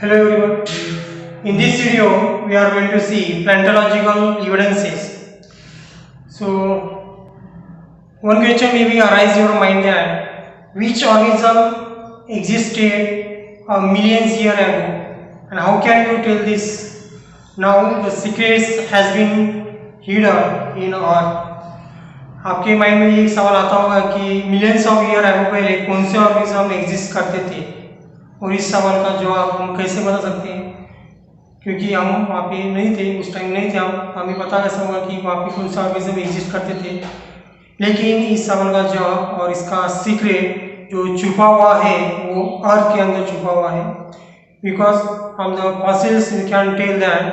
Hello everyone. In this video, we are going to see plantological evidences. So, one question may be arise in your mind that which organism existed a millions years ago, and how can you tell this? Now the secrets has been hidden in Earth. आपके mind में ये एक सवाल आता होगा कि millions of year ago पहले कौन से ऑर्गेनिज्म एग्जिस्ट करते थे, और इस सवाल का जवाब हम कैसे बता सकते हैं क्योंकि हम वहाँ पे नहीं थे, उस टाइम नहीं थे। हम हमें पता कैसे होगा कि वहाँ पे कौन से ऑर्गेनिज्म एग्जिस्ट करते थे। लेकिन इस सवाल का जवाब और इसका सीक्रेट जो छुपा हुआ है वो अर्थ के अंदर छुपा हुआ है। Because from the fossils we can tell that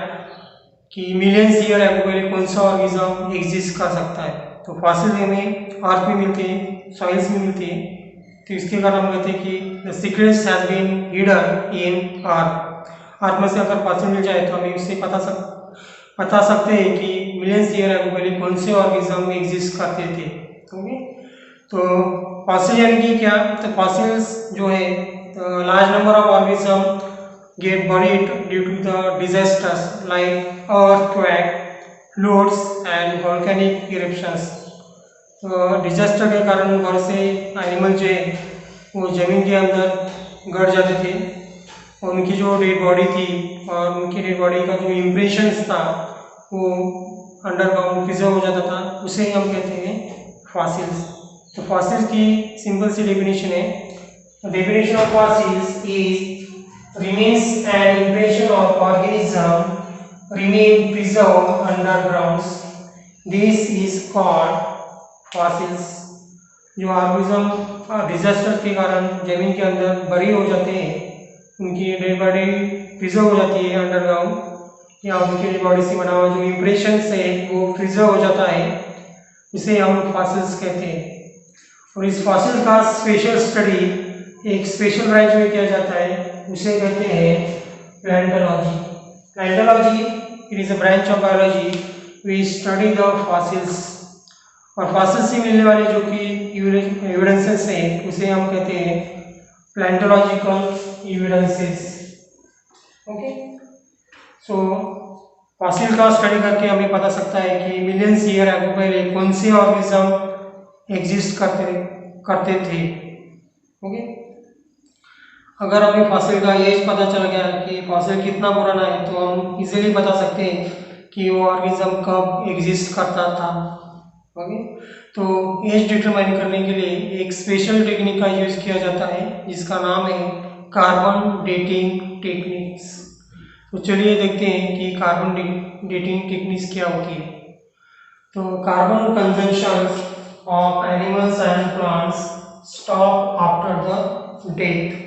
कि मिलियंस ईयर एगो पहले कौन सा ऑर्गेनिज्म एग्जिस्ट कर सकता है। तो फॉसिल हमें अर्थ में मिलते हैं, सॉइल्स में मिलते हैं, तो इसके कारण हम कहते हैं कि the secrets has been hidden in earth. Earth में से अगर फॉसिल मिल जाए तो हमें उससे बता सकते हैं कि मिलियंस ईयर एगो पहले कौन से ऑर्गेनिज्म एग्जिस्ट करते थे। ओके, तो फॉसिल यानी कि क्या? तो फॉसिल्स जो है large number of organism get buried due to the disasters like earthquake, floods and volcanic eruptions। तो डिजास्टर के कारण बहुत से एनिमल जो है वो जमीन के अंदर गड़ जाते थे, और उनकी जो डेड बॉडी थी और उनकी डेड बॉडी का जो इम्प्रेशंस था वो अंडरग्राउंड प्रिजर्व हो जाता था, उसे हम कहते हैं फॉसिल्स। तो फॉसिल्स की सिंपल सी डेफिनेशन है, definition of fossils is remains an impression of organism remain preserved underground. This is called fossils। जो ऑर्गेनिज्म डिजास्टर के कारण जमीन के अंदर बरी हो जाते हैं, उनकी डेड बॉडी प्रिजर्व हो जाती है अंडरग्राउंड, या उनकी डेड बॉडी से बना हुआ जो इम्प्रेशन है वो प्रिजर्व हो जाता है, इसे हम फॉसिल्स कहते हैं। और इस फॉसिल का स्पेशल स्टडी एक स्पेशल ब्रांच में किया जाता है, उसे कहते हैं palaeontology. Palaeontology it is a branch of biology we study the fossils, और फॉसिल्स से मिलने वाले जो कि एविडेंसेस हैं उसे हम कहते हैं प्लेंटोलॉजिकल एविडेंसेस। ओके, सो फॉसिल का स्टडी करके हमें पता सकता है कि मिलियंस ईयर एगो पहले कौन से ऑर्गेनिज्म एग्जिस्ट करते थे। ओके, अगर हमें फॉसिल का एज पता चल गया कि फॉसिल कितना पुराना है तो हम इजीली बता सकते हैं कि वो ऑर्गेनिज्म कब एग्जिस्ट करता था। ओके, तो एज डिटरमाइन करने के लिए एक स्पेशल टेक्निक का यूज किया जाता है जिसका नाम है कार्बन डेटिंग टेक्निक्स। तो चलिए देखते हैं कि कार्बन डेटिंग टेक्निक्स क्या होती है। तो carbon consumption of animals and plants stop after the death.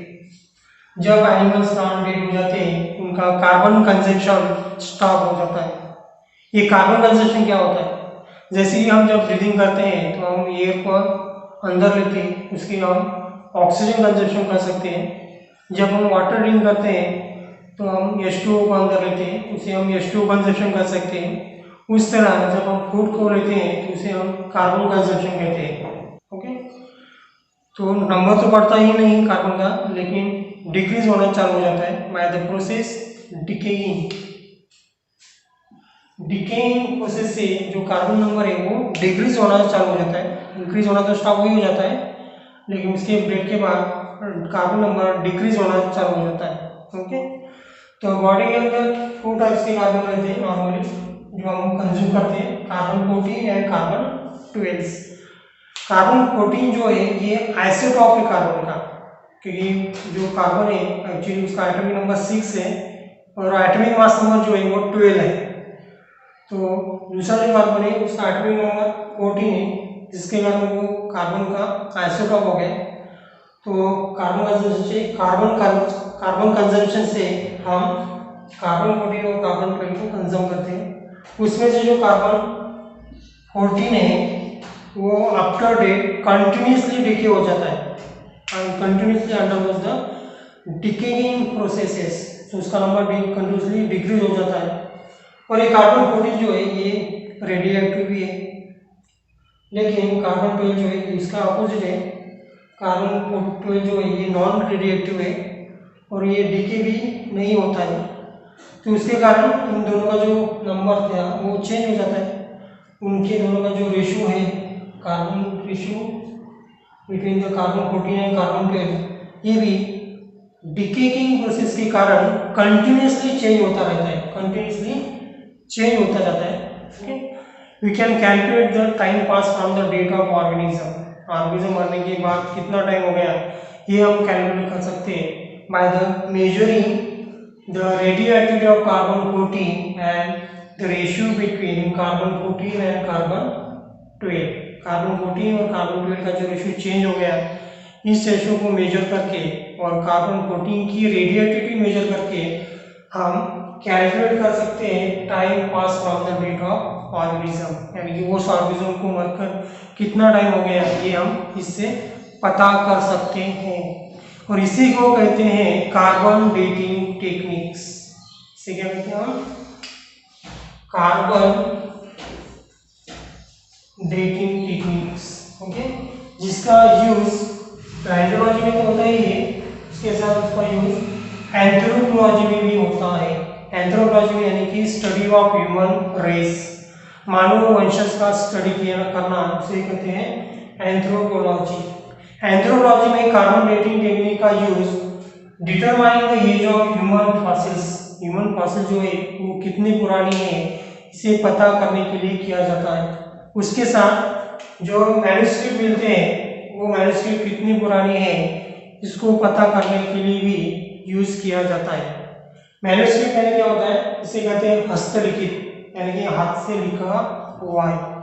जब एनिमल्स प्लांट डेड हो जाते हैं उनका कार्बन कंजम्पशन स्टॉप हो जाता है। ये कार्बन कंजम्पशन क्या होता है? जैसे ही हम जब ब्रीदिंग करते हैं तो हम एयर को अंदर लेते हैं, उसके हम ऑक्सीजन कंजम्पशन कर सकते हैं। जब हम वाटर ड्रिंक करते हैं तो हम H2O को अंदर लेते हैं, उसे हम H2O कंजम्पशन कर सकते हैं। उस तरह जब हम फूड को लेते हैं तो उसे हम कार्बन कंजम्पशन कहते हैं। ओके, तो नंबर तो बढ़ता ही नहीं कार्बन का, लेकिन डिक्रीज होना चालू हो जाता है by the process decaying. Decaying process से जो कार्बन नंबर है वो डिक्रीज होना चालू हो जाता है। इंक्रीज होना तो स्टॉप ही हो जाता है, लेकिन उसके ब्रेक के बाद कार्बन नंबर डिक्रीज होना चालू हो जाता है। ओके, तो बॉडी के अंदर 2 टाइप्स के कार्बन रहते हैं नॉर्मली जो हम कंज्यूम करते हैं, कार्बन 14 एंड कार्बन 12। कार्बन 14 जो है ये आइसोटॉप है कार्बन का, क्योंकि जो कार्बन है एक्चुअली उसका एटॉमिक नंबर 6 है और एटॉमिक मास नंबर जो है वो 12 है। तो दूसरा जो कार्बन है उसका एटॉमिक नंबर 14 है, जिसके कारण वो कार्बन का आइसोटॉप हो गया। तो कार्बन कंजम्पशन से हम कार्बन 14 और कार्बन 12 को कंज्यूम करते हैं। उसमें से जो कार्बन 14 है वो आफ्टर डेट कंटिन्यूसली डिके हो जाता है and continuously undergoes the decaying processes, तो उसका नंबर कंटिन्यूसली डिक्रीज हो जाता है। और ये कार्बन 14 जो है ये रेडियो एक्टिव भी है, लेकिन कार्बन 12 जो है इसका अपोजिट है। कार्बन 12 जो है ये नॉन रेडियो एक्टिव है और ये डीके भी नहीं होता है, तो उसके कारण इन दोनों का जो नंबर था वो चेंज हो जाता है। उनके दोनों का जो रेशो है, carbon ratio between the carbon 14 and carbon 12, ये भी डिकेइंग प्रोसेस के कारण कंटिन्यूसली चेंज होता रहता है, कंटिन्यूसली चेंज होता जाता है। Okay, we can calculate the time pass from the date of organism. Organism मरने के बाद कितना टाइम हो गया ये हम कैलकुलेट कर सकते हैं by the measuring the radioactivity of carbon 14 and the ratio between carbon 14 and carbon 12। Carbon 14 और कार्बन 12 का जो रेशियो चेंज हो गया, इस रेशियो को मेजर करके और कार्बन 14 की रेडियोएक्टिविटी मेजर करके हम कैलकुलेट कर सकते हैं time pass from the date of organism, यानी कि उस ऑर्गेनिज्म को मरकर कितना टाइम हो गया ये हम इससे पता कर सकते हैं। और इसी को कहते हैं कार्बन डेटिंग टेक्निक्स। इसे क्या कहते हैं हम? Carbon dating techniques. ओके, जिसका यूज प्लेंटोलॉजी में तो होता ही है, उसके साथ उसका यूज एंथ्रोपोलॉजी में भी होता है। एंथ्रोपोलॉजी में यानी कि स्टडी ऑफ ह्यूमन रेस, मानव वंशज का स्टडी करना, उसे कहते हैं एंथ्रोपोलॉजी। एंथ्रोपोलॉजी में कार्बन डेटिंग टेक्निक का use determine the age of human fossils, human fossil जो है वो कितनी पुरानी है इसे पता करने के लिए किया जाता है। उसके साथ जो मैन्युस्क्रिप्ट मिलते हैं वो मैन्युस्क्रिप्ट कितनी पुरानी है इसको पता करने के लिए भी यूज किया जाता है। मैन्युस्क्रिप्ट यानी क्या होता है? इसे कहते हैं हस्तलिखित, यानी कि हाथ से लिखा हुआ है।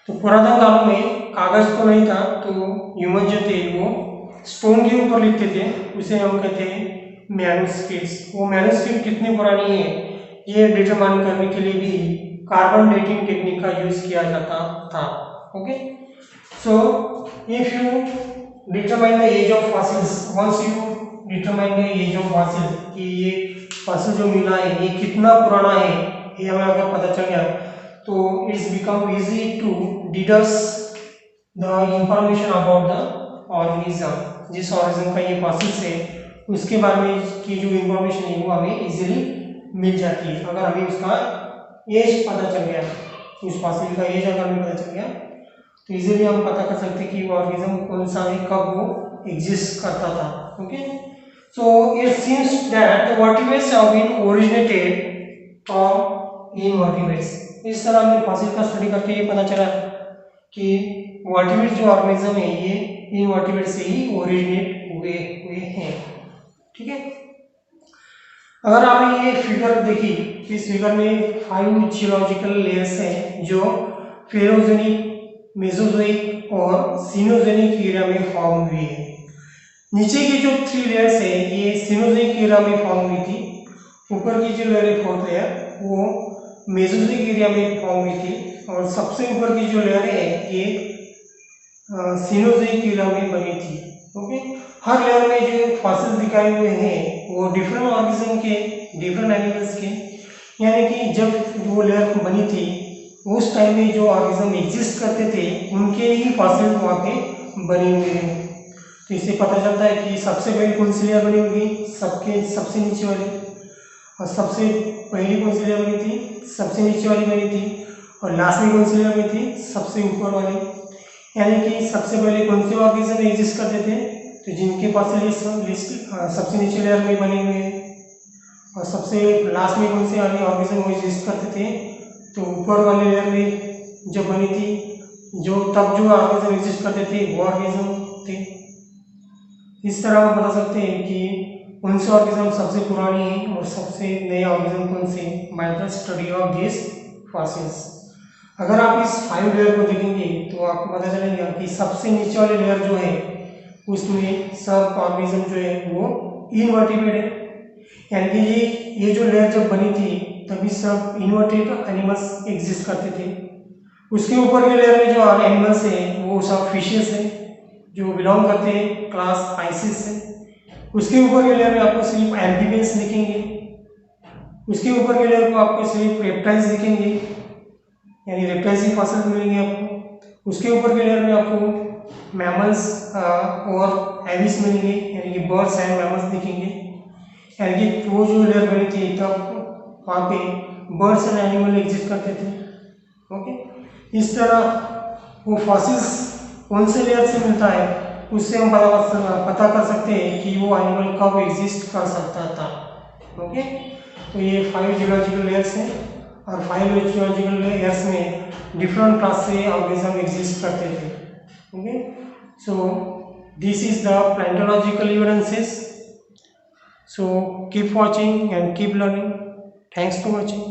तो पुरातन कालों में कागज तो नहीं था, तो ह्यूमन जो थे वो स्टोन के ऊपर लिखते थे, उसे हम कहते हैं मैन्युस्क्रिप्ट्स। वो मैन्युस्क्रिप्ट कितनी पुरानी है ये डिटरमाइन करने के लिए भी कार्बन डेटिंग टेक्निक का यूज किया जाता था। Okay, so if you determine the age of fossils, once you determine the age of fossil कि ये फॉसिल जो मिला है ये कितना पुराना है, ये हमें अगर पता चल गया तो it's become easy to deduce the information about the organism. जिस ऑर्गेनिज्म का ये फॉसिल्स है उसके बारे में की जो इंफॉर्मेशन है वो हमें इजीली मिल जाती है। अगर हमें उसका एज पता चल गया, उस फॉसिल का एज अगर हमें पता चल गया तो इजीली हम पता कर सकते हैं कि वो ऑर्गेनिज्म कौन सा है, कब वो एग्जिस्ट करता था। Okay, so it seems that the vertebrates have been originated from invertebrates. इस तरह हमने फॉसिल का स्टडी करके ये पता चला कि वर्टिब्रेट जो ऑर्गेनिज्म है ये इनवर्टिब्रेट से ही ओरिजिनेट हुए हैं। ठीक है, अगर आपने ये फिगर देखी, इस फिगर में 5 जियोलॉजिकल लेयर्स हैं जो फेरोजेनिक, मेसोजोइक और सीनोजेनिक एरिया में फॉर्म हुई है। नीचे की जो 3 लेयर्स है ये सीनोजेनिक एरिया में फॉर्म हुई थी, ऊपर की जो लेयर है 4th लेयर वो मेसोजोइक एरिया में फॉर्म हुई थी, और सबसे ऊपर की जो लेयर है ये सीनोजेनिक एरिया में बनी थी। ओके, हर लेयर में जो फॉसिल दिखाए हुए हैं वो डिफरेंट ऑर्गेनिज्म के, डिफरेंट एनिमल्स के, यानी कि जब वो लेयर बनी थी उस टाइम में जो ऑर्गेनिज्म एग्जिस्ट करते थे उनके ही फॉसिल वहाँ पे बने हुए हैं। तो इससे पता चलता है कि सबसे पहले कौन सी लेयर बनी होगी, सबसे नीचे वाली, और सबसे पहली कौन सी लेयर बनी थी, सबसे नीचे वाली बनी थी, और लास्ट में कौन सी लेयर बनी थी, सबसे ऊपर वाली। यानी कि सबसे पहले कौन से ऑर्गेनिज्म एग्जिस्ट करते थे, तो जिनके फॉसिल लिस्ट सबसे नीचे लेयर में बने हुए हैं, और सबसे लास्ट में कौन से ऑर्गेनिज्म एग्जिस्ट करते थे, तो ऊपर वाले लेयर में जो बनी थी, जो तब जो ऑर्गेनिज्म एग्जिस्ट करते थे वो ऑर्गेनिज्म थे। इस तरह हम बता सकते हैं कि कौन से ऑर्गेनिज्म सबसे पुरानी है और सबसे नए ऑर्गेनिज्म कौन से, by the study of this fossils. अगर आप इस 5 लेयर को देखेंगे तो आपको पता चलेगा कि सबसे नीचे वाली लेयर जो है उसमें सब ऑर्गेनिज्म जो है वो इनवर्टिब्रेट है, यानी कि ये जो लेयर जब बनी थी तभी सब इनवर्टेड एनिमल्स एग्जिस्ट करते थे। उसके ऊपर के लेयर में जो एनिमल्स हैं वो सब फिशेस हैं जो बिलोंग करते हैं क्लास आइसिस से। उसके ऊपर के लेयर में आपको सिर्फ एम्फीबियंस दिखेंगे, उसके ऊपर के लेयर को आपको सिर्फ रेप्टाइल्स दिखेंगे, यानी रेप्टाइल्स फॉसिल्स मिलेंगे आपको। उसके ऊपर के लेयर में आपको मैमल्स और एविस मिलेंगे, यानी कि बर्ड्स एंड मैमल्स दिखेंगे। एल्गी वो जो लेयर बनी थी तब वहाँ पे बर्ड्स एंड एनिमल एग्जिस्ट करते थे। ओके, इस तरह वो फॉसिल्स कौन से लेयर से मिलता है उससे हम पता कर सकते हैं कि वो एनिमल कब एग्जिस्ट कर सकता था। ओके, तो ये 5 जियोलॉजिकल लेयर्स हैं और 5 जियोलॉजिकल लेयर्स में डिफरेंट क्लास से ऑर्गेनिज्म एग्जिस्ट करते थे। Okay, so this is the palaeontological evidences. So keep watching and keep learning. Thanks for watching.